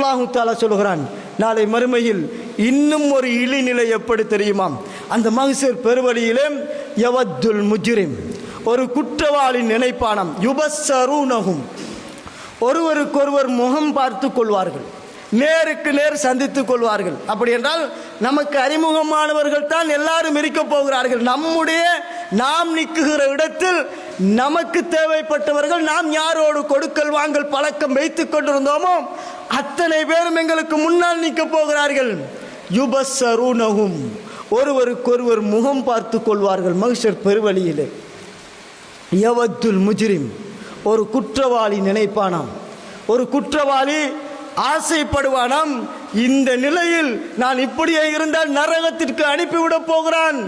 அல்லாஹு தஆலா சொல்கிறான், நாளை மறுமையில் இன்னும் ஒரு இழிநிலை எப்படி தெரியுமா? அந்த மஹ்ஷர் பெருவழியிலே யவத்துல் முஜ்ரிம், ஒரு குற்றவாளி நினைப்பானாம், யுபஸ்ஸரூனஹும், ஒருவருக்கொருவர் முகம் பார்த்து கொள்வார்கள், நேருக்கு நேர் சந்தித்துக் கொள்வார்கள். அப்படி என்றால் நமக்கு அறிமுகமானவர்கள் தான் எல்லாரும் இருக்க போகிறார்கள். நாம் நிற்குகிற இடத்தில் நமக்கு தேவைப்பட்டவர்கள், நாம் யாரோடு கொடுக்கல் வாங்கல் பழக்கம் வைத்துக் கொண்டிருந்தோமோ அத்தனை பேரும் எங்களுக்கு முன்னால் நிற்க போகிறார்கள். யுபஸ்ஸரூனஹும், ஒருவருக்கொருவர் முகம் பார்த்து கொள்வார்கள் மஹ்ஷர் பெருவழியிலே. யவத்துல் முஜ்ரிம், ஒரு குற்றவாளி நினைப்பானாம், ஒரு குற்றவாளி ஆசைப்படுவானாம், இந்த நிலையில் நான் இப்படியே இருந்தால் நரகத்திற்கு அனுப்பிவிடப் போகிறான்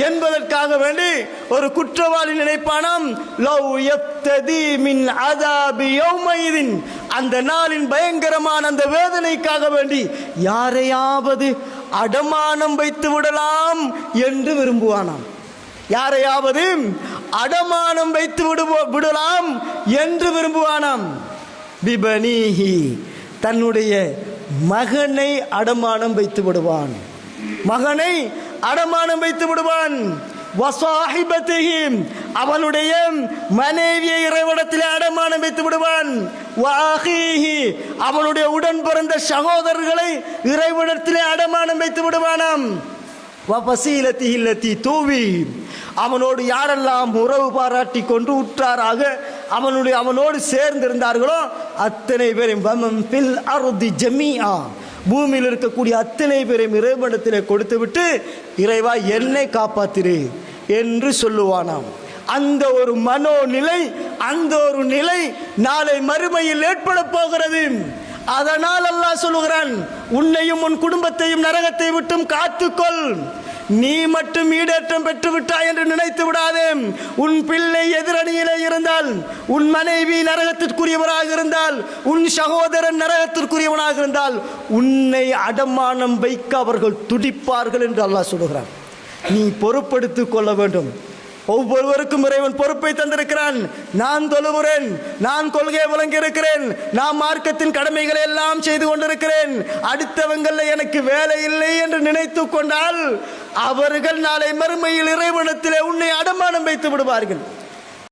என்பதற்காக வேண்டி ஒரு குற்றவாளி நினைப்பானாம், லவ் யப்ததி மின் அஸாபி யௌமைதின், அந்த நாளின் பயங்கரமான அந்த வேதனைக்காக வேண்டி யாரையாவது அடமானம் வைத்து விடலாம் என்று விரும்புவானாம். யாரையாவது அடமானம் வைத்து விடலாம் என்று விரும்புவானாம். பிபனீஹி, தன்னுடைய மகனை அடமானம் வைத்து விடுவான், மகனை அடமானம் வைத்து விடுவான். வஸாஹிபதிஹி, அவனுடைய மனைவியை இறைவனிடத்திலே அடமானம் வைத்து விடுவான். வஅஹீஹி, அவனுடைய உடன் பிறந்த சகோதரர்களை இறைவனிடத்திலே அடமானம் வைத்து விடுவானாம். வஃபஸீலதிஹி அல்லதி தூவி, அவனோடு யாரெல்லாம் உறவு பாராட்டி கொண்டு உற்றாராக அவனோடு சேர்ந்திருந்தார்களோ அத்தனை பேரையும், வமன் ஃபில் அர்தி ஜமீஆ, பூமியில் இருக்கக்கூடிய அத்தனை பேரையும் இறைவனிடத்திலே கொடுத்து விட்டு, இறைவா என்னை காப்பாத்திரு என்று சொல்லுவானாம். அந்த ஒரு மனோநிலை, அந்த ஒரு நிலை நாளை மறுமையில் ஏற்பட போகிறது. அதனால் அல்லாஹ் சொல்லுகிறான், உன்னையும் உன் குடும்பத்தையும் நரகத்தை விட்டும் காத்துக்கொள். நீ மட்டும் ஈடேற்றம் பெற்று விட்டாய் என்று நினைத்து விடாதே. உன் பிள்ளை எதிரணியிலே இருந்தால், உன் மனைவி நரகத்திற்குரியவராக இருந்தால், உன் சகோதரன் நரகத்திற்குரியவனாக இருந்தால், உன்னை அடமானம் வைக்க அவர்கள் துடிப்பார்கள் என்று அல்லாஹ் சொல்லுகிறான். நீ பொறுப்படுத்திக் கொள்ள வேண்டும். ஒவ்வொருவருக்கும் இறைவன் பொறுப்பை தந்திருக்கிறான். நான் தொழுகிறேன், நான் கொள்கையை விளங்கி இருக்கிறேன், நான் மார்க்கத்தின் கடமைகளை எல்லாம் செய்து கொண்டிருக்கிறேன், அடுத்தவங்கள எனக்கு வேலை இல்லை என்று நினைத்து கொண்டால் அவர்கள் நாளை மறுமையில் இறைவனிடத்திலே உன்னை அடமானம் வைத்து விடுவார்கள்.